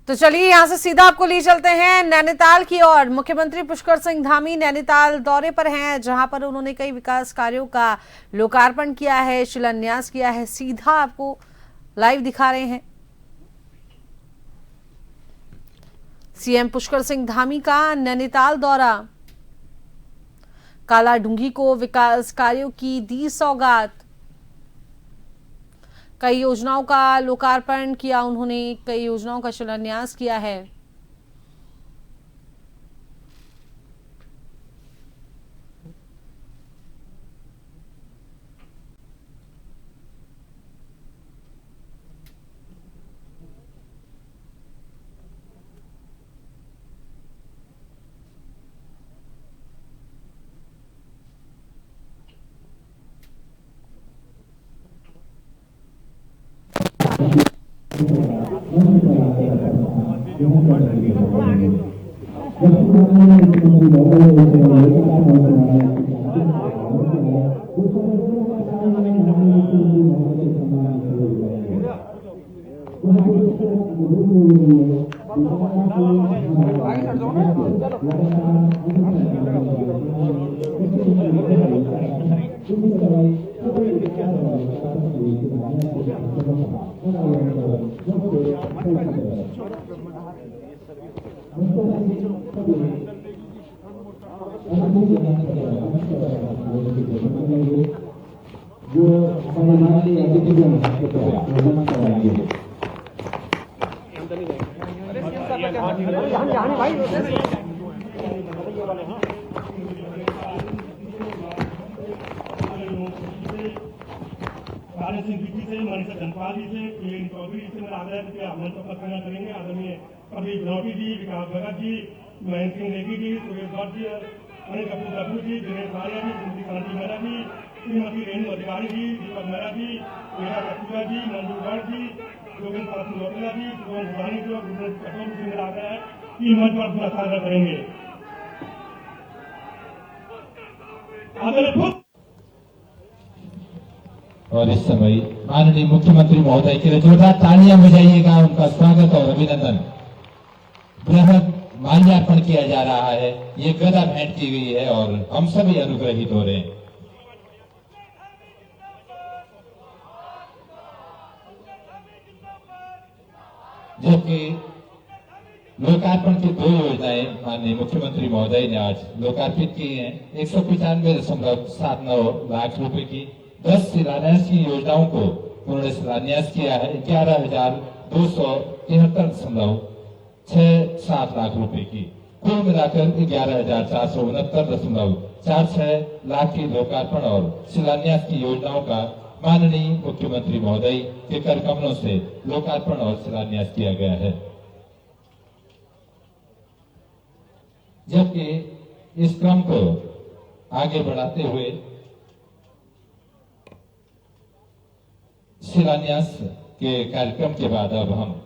तो चलिए यहां से सीधा आपको ले चलते हैं नैनीताल की ओर। मुख्यमंत्री पुष्कर सिंह धामी नैनीताल दौरे पर हैं, जहां पर उन्होंने कई विकास कार्यों का लोकार्पण किया है, शिलान्यास किया है। सीधा आपको लाइव दिखा रहे हैं सीएम पुष्कर सिंह धामी का नैनीताल दौरा। कालाढूंगी को विकास कार्यों की दी सौगात, कई योजनाओं का लोकार्पण किया उन्होंने, कई योजनाओं का शिलान्यास किया है। करेंगे आदरणीय प्रदीप नौटी जी, विकास भगत जी, महेंद्र सिंह नेगी जी, सुरेश गौर जी, अनिल कपूर जी, दिनेश आर्या जी, श्रीमती कांति मेहरा जी, श्रीमती रेणु अधिकारी जी, दीपक मेहरा जी, मेरा कपूरा जी, मंजू गौड़ जी, जोगेंद्र पाल सिंह लोकला जी, सुगम गुरानी जी और गुरुदेव कटोर जी मिला गया है कि मंच पर अपना साझा करेंगे। और इस समय माननीय मुख्यमंत्री महोदय के लिए जोरदार तालियां बजाइएगा, उनका स्वागत और अभिनंदन। बृहद माल्यार्पण किया जा रहा है, ये गदा भेंट की गई है और हम सभी अनुग्रहित हो रहे हैं। जबकि लोकार्पण की 2 योजनाएं माननीय मुख्यमंत्री महोदय ने आज लोकार्पित की हैं। 195.79 लाख रुपए की 10 शिलान्यास की योजनाओं को उन्होंने शिलान्यास किया है। 11,273.67 लाख रुपए की, कुल मिलाकर 11,469.46 लाख की लोकार्पण और शिलान्यास की योजनाओं का माननीय मुख्यमंत्री महोदय के कर कमलों से लोकार्पण और शिलान्यास किया गया है। जबकि इस क्रम को आगे बढ़ाते हुए शिलान्यास के कार्यक्रम के बाद अब हम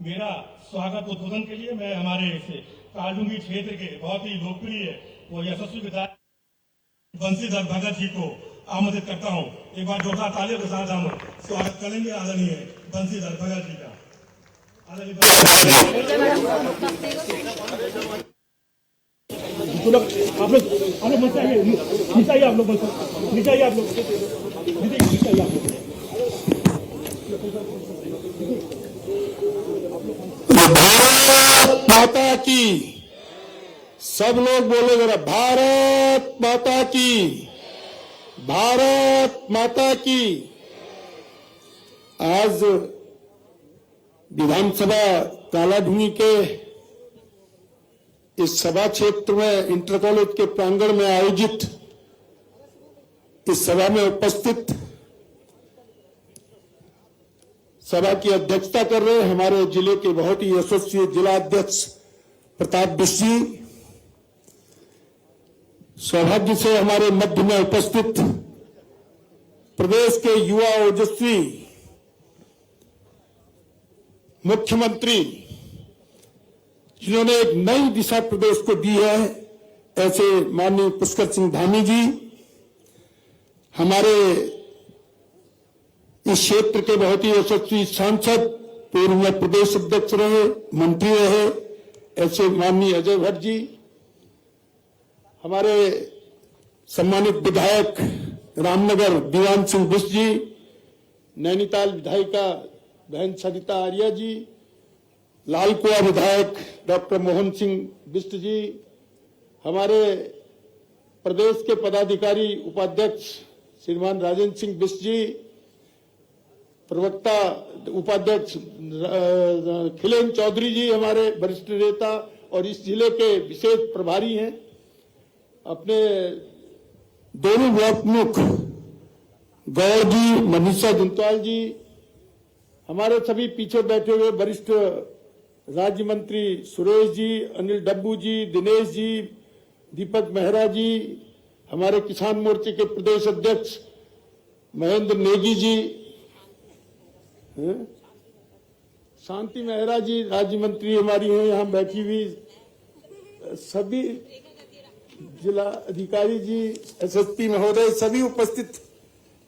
मेरा स्वागत उद्बोधन के लिए मैं हमारे कालाढूंगी क्षेत्र के बहुत ही लोकप्रिय और यशस्वी विधायक बंसीधर भगत जी को आमंत्रित करता हूं। एक बार जोरदार तालियों के साथ हम स्वागत करेंगे आदरणीय बंसीधर भगत जी का। आप लोग नीचे आइए, नीचे आइए, आप लोग नीचे आइए, आप लोग नीचे आइए। भारत माता की, सब लोग बोले जरा, भारत माता की, भारत माता की। आज विधानसभा कालाढूंगी के इस सभा क्षेत्र में इंटर कॉलेज के प्रांगण में आयोजित इस सभा में उपस्थित सभा की अध्यक्षता कर रहे हमारे जिले के बहुत ही यशस्वी जिला अध्यक्ष प्रताप बिष्ट जी, सौभाग्य से हमारे मध्य में उपस्थित प्रदेश के युवा ओजस्वी मुख्यमंत्री जिन्होंने एक नई दिशा प्रदेश को दी है, ऐसे माननीय पुष्कर सिंह धामी जी, हमारे इस क्षेत्र के बहुत ही यशस्वी सांसद, पूर्व में प्रदेश अध्यक्ष रहे, मंत्री रहे, ऐसे माननीय अजय भट्ट जी, हमारे सम्मानित विधायक रामनगर दीवान सिंह बिष्ट जी, नैनीताल विधायिका बहन सरिता आर्या जी, लालकुआ विधायक डॉक्टर मोहन सिंह बिष्ट जी, हमारे प्रदेश के पदाधिकारी उपाध्यक्ष श्रीमान राजेंद्र सिंह बिष्ट जी, प्रवक्ता उपाध्यक्ष खिलेन चौधरी जी, हमारे वरिष्ठ नेता और इस जिले के विशेष प्रभारी हैं, अपने दोनों ब्लॉक प्रमुख गौर जी, मनीषा जुंतवाल जी, हमारे सभी पीछे बैठे हुए वरिष्ठ राज्य मंत्री सुरेश जी, अनिल डब्बू जी, दिनेश जी, दीपक मेहरा जी, हमारे किसान मोर्चे के प्रदेश अध्यक्ष महेंद्र नेगी जी, शांति मेहरा जी राज्य मंत्री हमारी हैं यहाँ बैठी हुई, सभी जिला अधिकारी जी, एसएसपी महोदय, सभी उपस्थित,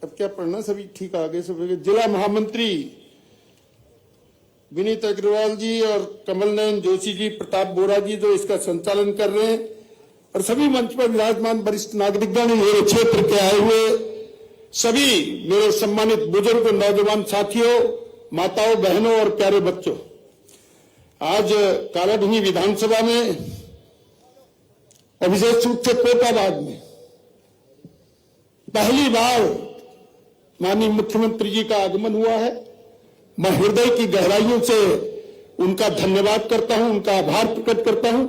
अब क्या पढ़ना, सभी ठीक आ गए, सभी जिला महामंत्री विनीत अग्रवाल जी और कमल नयन जोशी जी, प्रताप बोरा जी जो इसका संचालन कर रहे हैं, और सभी मंच पर विराजमान वरिष्ठ नागरिकगण, मेरे क्षेत्र के आए हुए सभी मेरे सम्मानित बुजुर्ग, नौजवान साथियों, माताओं, बहनों और प्यारे बच्चों, आज कालाढूंगी विधानसभा में और विशेष रूप से कोटाबाग में पहली बार माननीय मुख्यमंत्री जी का आगमन हुआ है। मैं हृदय की गहराइयों से उनका धन्यवाद करता हूं, उनका आभार प्रकट करता हूं,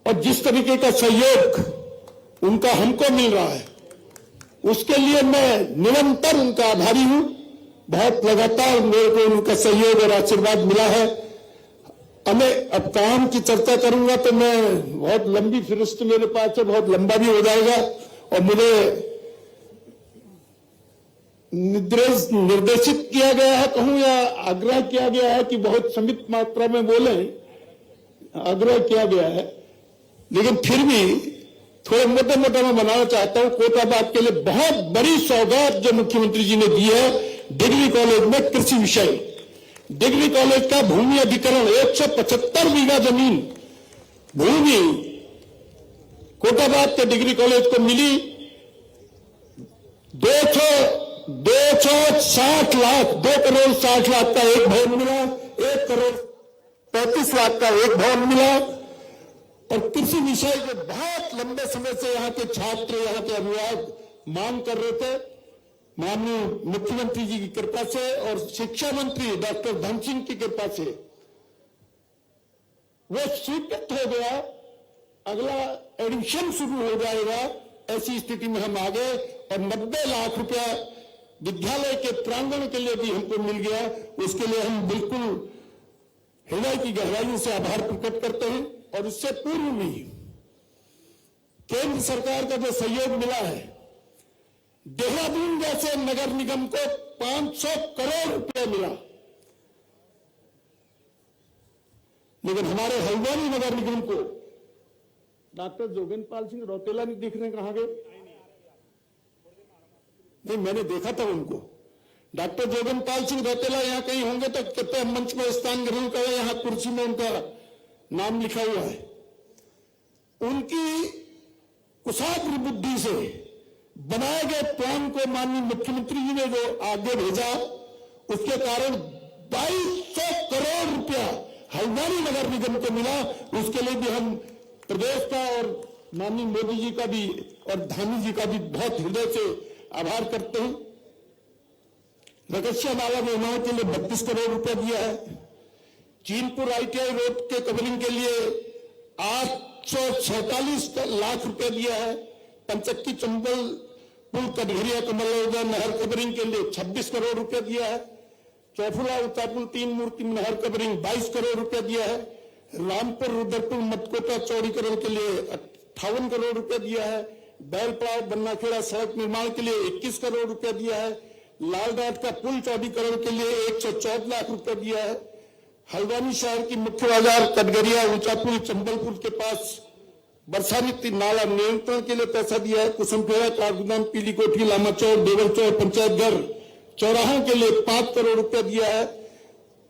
और जिस तरीके का सहयोग उनका हमको मिल रहा है उसके लिए मैं निरंतर उनका आभारी हूं। बहुत लगातार मेरे को उनका सहयोग और आशीर्वाद मिला है। हमें अब काम की चर्चा करूंगा तो मैं बहुत लंबी फिरिस्त मेरे पास है, बहुत लंबा भी हो जाएगा, और मुझे निर्देशित किया गया है कहूं या आग्रह किया गया है कि बहुत सीमित मात्रा में बोले, आग्रह किया गया है, लेकिन फिर भी थोड़े मोटे मोटे में बनाना चाहता हूं। कोटाबाग के लिए बहुत बड़ी सौगात जो मुख्यमंत्री जी ने दी है, डिग्री कॉलेज में कृषि विषय, डिग्री कॉलेज का भूमि अधिग्रहण 175 बीघा जमीन भूमि कोटाबाग के डिग्री कॉलेज को मिली। 260 लाख, 2 करोड़ 60 लाख का एक भवन मिला, 1 करोड़ 35 लाख का एक भवन मिला, और कृषि विषय जो बहुत लंबे समय से यहाँ के छात्र, यहाँ के अभिभावक मांग कर रहे थे, माननीय मुख्यमंत्री जी की कृपा से और शिक्षा मंत्री डॉक्टर धन सिंह की कृपा से वो स्वीकृत हो गया। अगला एडमिशन शुरू हो जाएगा, ऐसी स्थिति में हम आ गए, और 90 लाख रुपया विद्यालय के प्रांगण के लिए भी हमको मिल गया। उसके लिए हम बिल्कुल हृदय की गहराइयों से आभार प्रकट करते हैं। और इससे पूर्व भी केंद्र सरकार का जो सहयोग मिला है, देहरादून जैसे नगर निगम को 500 करोड़ रुपया मिला, लेकिन हमारे हल्द्वानी नगर निगम को डॉक्टर जोगेंद्र सिंह रौतेला नहीं दिख रहे, कहां गए? नहीं, मैंने देखा था उनको। डॉक्टर जोगेंद्र सिंह रौतेला यहां कहीं होंगे तो कृपया मंच में स्थान ग्रहण करें, यहां कुर्सी में उनका नाम लिखा हुआ है। उनकी कुशाग्र बुद्धि से बनाए गए प्लान को माननीय मुख्यमंत्री जी ने जो आगे भेजा, उसके कारण 2200 करोड़ रुपया हल्द्वानी नगर निगम को मिला। उसके लिए भी हम प्रदेश का और माननीय मोदी जी का भी और धामी जी का भी बहुत हृदय से आभार करते हैं। रगसिया नाला निर्माण के लिए 32 करोड़ रुपया दिया है। चीनपुर ITI रोड के कवरिंग के लिए 847 लाख रुपया दिया है। पंचक्की चंबल पुल कटघरिया कमलौदा नहर कवरिंग के लिए 26 करोड़ रुपया दिया है। चौफुला उतापुल 3 मूर्ति नहर कवरिंग 22 करोड़ रुपया दिया है। रामपुर रुद्रपुर मटकोटा चौड़ीकरण के लिए 58 करोड़ रुपया दिया है। बैलपड़ाव बन्नाखेड़ा सड़क निर्माण के लिए 21 करोड़ रुपया दिया है। लालघाट का पुल चौड़ीकरण के लिए 114 लाख रुपया दिया है। हल्द्वानी शहर की मुख्य बाजार कटघरिया ऊंचापुल चंबलपुर के पास बरसाती नाला नियंत्रण के लिए पैसा दिया है। कुसुमखेड़ा, कारगुदाम, पीली कोठी, लामा चौक, देवल चौक, पंचायत घर, चौराहों के लिए 5 करोड़ रुपया दिया है।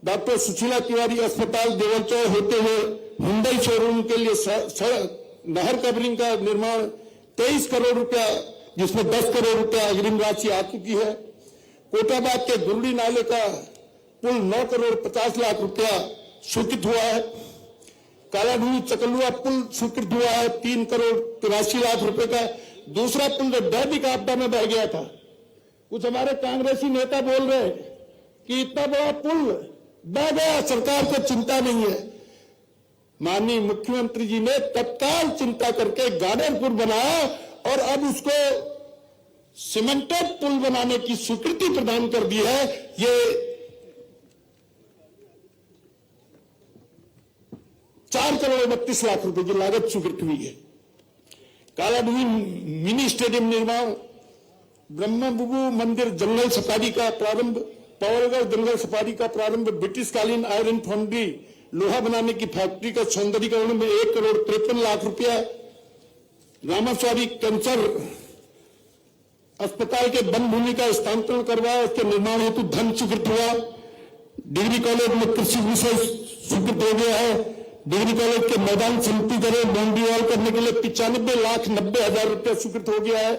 डॉक्टर सुशीला तिवारी अस्पताल देवलचौर होते हुए हुंडई शोरूम के लिए नहर कवरिंग का निर्माण 23 करोड़ रुपया, जिसमें 10 करोड़ रुपया अग्रिम राशि आ चुकी है। कोटाबाग के गुरडी नाले का पुल 9 करोड़ 50 लाख रुपया स्वीकृत हुआ है। कालाढूंगी चकलुआ पुल स्वीकृत हुआ है 3 करोड़ 83 लाख रुपए का। दूसरा पुल जो दैविक आपदा में बह गया था, कुछ हमारे कांग्रेसी नेता बोल रहे कि इतना बड़ा पुल बह गया, सरकार को चिंता नहीं है। माननीय मुख्यमंत्री जी ने तत्काल चिंता करके गार्डन पुल बनाया और अब उसको सीमेंटेड पुल बनाने की स्वीकृति प्रदान कर दी है। ये 4 करोड़ 32 लाख रुपए की लागत स्वीकृत हुई है। कालाढूंगी मिनी स्टेडियम निर्माण, ब्रह्मबुबू मंदिर जंगल सफारी का प्रारंभ, पवलगढ़ जंगल सफारी का प्रारंभ, ब्रिटिशकालीन आयरन फाउंड्री लोहा बनाने की फैक्ट्री का सौंदर्यीकरण में 1 करोड़ 53 लाख रुपया, रामास्वामी कैंसर अस्पताल के वन भूमि का स्थानांतरण करवाया, उसके निर्माण हेतु धन स्वीकृत हुआ। डिग्री कॉलेज में कृषि विषय स्वीकृत हो गया है। डिग्री कॉलेज के मैदान संपीकरण बाउंड्री वॉल करने के लिए 95,90,000 रुपया स्वीकृत हो गया है।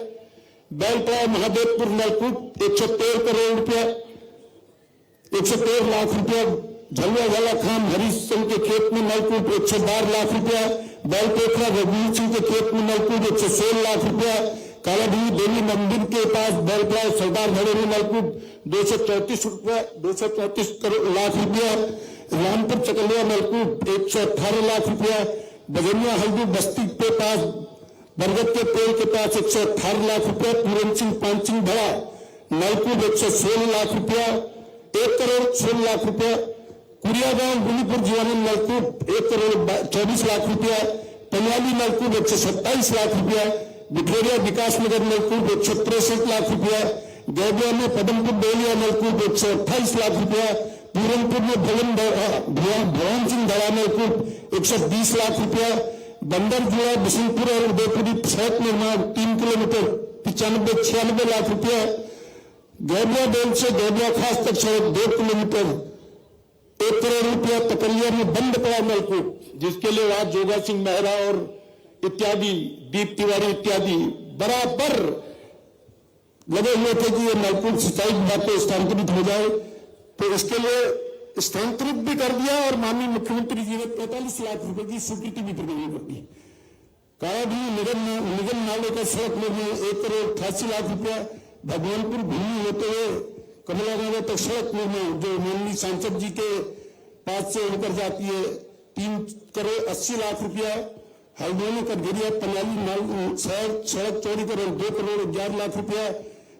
बैलपड़ा महादेवपुर नलकूप 113 करोड़ रुपया, 113 लाख रुपया। झलुआ वाला खान हरीश सिंह के खेत में नलकूप 112 लाख रुपया। बैलपोखरा रघुवीर सिंह के खेत में नलकूप 116 लाख रुपया। कालाढूंगी देवी मंदिर के पास बैलपड़ा सरदार भरे में नलकूप 234 लाख रुपया। रामपुर चकलिया नलकूप 118 लाख रुपया। बजनिया हल्दी बस्ती के पास बरगद के पेड़ के पास 118 लाख रुपया। पूरन सिंह पानसिंह भरा नलकूप 116 लाख रुपया, 1 करोड़ 16 लाख रुपया। कुरिया गांव गुलीपुर जीवानी नलकूप 1 करोड़ 24 लाख रुपया। पनियाली नलकूप 127 लाख रुपया। बिठोरिया विकास नगर नलकूप 163 लाख रुपया। गैबिया में पदमपुर बेलिया नलकूप 128 लाख रुपया। पूरनपुर में भवन सिंह धड़ा नलकूप 120 लाख रुपया। बंदर जिला बिशनपुर और उदयपुरी सड़क निर्माण 3 किलोमीटर 95-96 लाख रुपया। गैबिया डेल से गैबिया खास तक सड़क 2 किलोमीटर 1 करोड़ रुपया। तकलिया में बंद पड़ा नलकूप, जिसके लिए आज जोगा सिंह मेहरा और इत्यादि दीप तिवारी इत्यादि बराबर लगे हुए थे कि ये नलकूप सिंचाई विभाग को स्थानांतरित हो जाए, तो इसके लिए स्थानांतरित भी कर दिया और माननीय मुख्यमंत्री जी ने 45 लाख रुपए की स्वीकृति भी प्रदान कर दी। कालाढूंगी निगम नाले का सड़क निर्माण 1 करोड़ 88 लाख रुपया। भगवानपुर भूमि होते हुए कमला नगर तक सड़क निर्माण, जो माननीय सांसद जी के पास से होकर जाती है, 3 करोड़ 80 लाख रुपया। हल्द्वानी कटघरिया पनियाली सड़क चौड़ी करोड़ 2 करोड़ 11 लाख रुपया।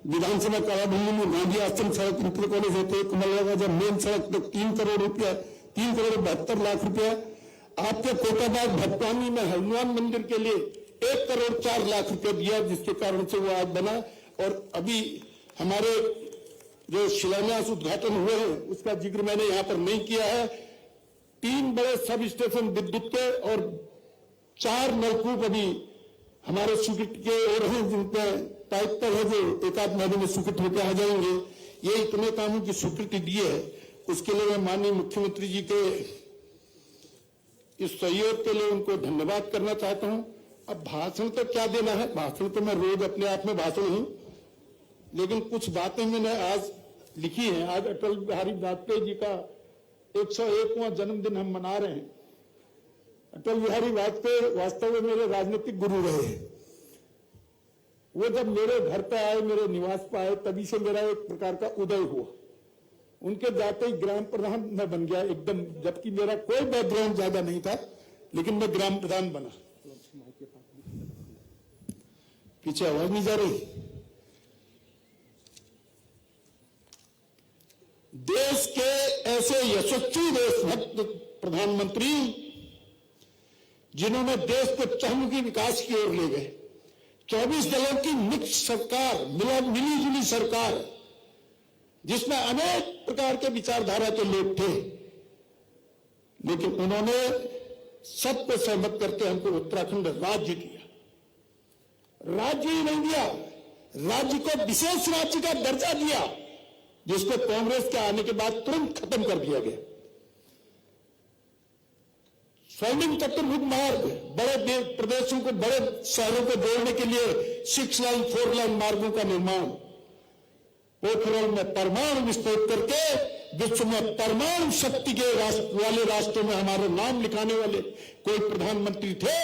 विधानसभा कालाढूंगी में गांधी आश्रम सड़क इंटर कॉलेज होते कमलनगर जब मेन सड़क तक 3 करोड़ रुपया, 3 करोड़ 72 लाख रुपया। आपके कोटाबाग भटपानी में हनुमान मंदिर के लिए 1 करोड़ 4 लाख रुपया दिया, जिसके कारण से वो आज बना। और अभी हमारे जो शिलान्यास उद्घाटन हुए हैं उसका जिक्र मैंने यहां पर नहीं किया है। 3 बड़े सब स्टेशन विद्युत के और 4 नलकूप अभी हमारे स्वीकृत के हो रहे हैं, जिनमें पाइप पर है जो 1-8 महीने में स्वीकृत होकर आ जाएंगे। ये इतने कामों की स्वीकृति दी है, उसके लिए मैं माननीय मुख्यमंत्री जी के इस सहयोग के लिए उनको धन्यवाद करना चाहता हूं। अब भाषण तो क्या देना है, भाषण तो मैं रोज अपने आप में भाषण हूं, लेकिन कुछ बातें मैंने आज लिखी हैं। आज अटल बिहारी वाजपेयी जी का 101वां जन्मदिन हम मना रहे हैं। अटल बिहारी वाजपेयी वास्तव में मेरे राजनीतिक गुरु रहे हैं। वो जब मेरे घर पे आए, मेरे निवास पे आए, तभी से मेरा एक प्रकार का उदय हुआ। उनके जाते ही ग्राम प्रधान मैं बन गया एकदम, जबकि मेरा कोई बैकग्राउंड ज्यादा नहीं था, लेकिन मैं ग्राम प्रधान बना। पीछे आवाज नहीं जा रही। देश के ऐसे यशस्वी देशभक्त प्रधानमंत्री जिन्होंने देश को चहुमुखी विकास की ओर ले गए, 24 दलों की मिक्स सरकार, मिली जुली सरकार, जिसमें अनेक प्रकार के विचारधारा के लोग थे, लेकिन उन्होंने सबको सहमत करके हमको उत्तराखंड राज्य दिया। राज्य ही नहीं दिया, राज्य को विशेष राज्य का दर्जा दिया, जिसको कांग्रेस के आने के बाद तुरंत खत्म कर दिया गया। स्वर्णिम चतुर्भुज मार्ग, बड़े प्रदेशों को, बड़े शहरों को जोड़ने के लिए 6 लाइन 4 लाइन मार्गों का निर्माण, पोखरण में परमाणु विस्फोट करके विश्व में परमाणु शक्ति के वाले राष्ट्रों में हमारा नाम लिखाने वाले कोई प्रधानमंत्री थे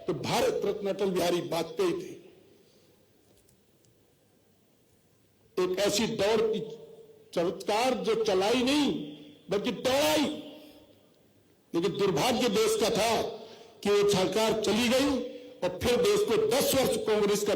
तो भारत रत्न अटल बिहारी वाजपेयी थे। एक ऐसी दौड़ की चमत्कार जो चलाई नहीं बल्कि दौड़ाई, लेकिन दुर्भाग्य देश का था कि वो सरकार चली गई और फिर देश को 10 वर्ष कांग्रेस का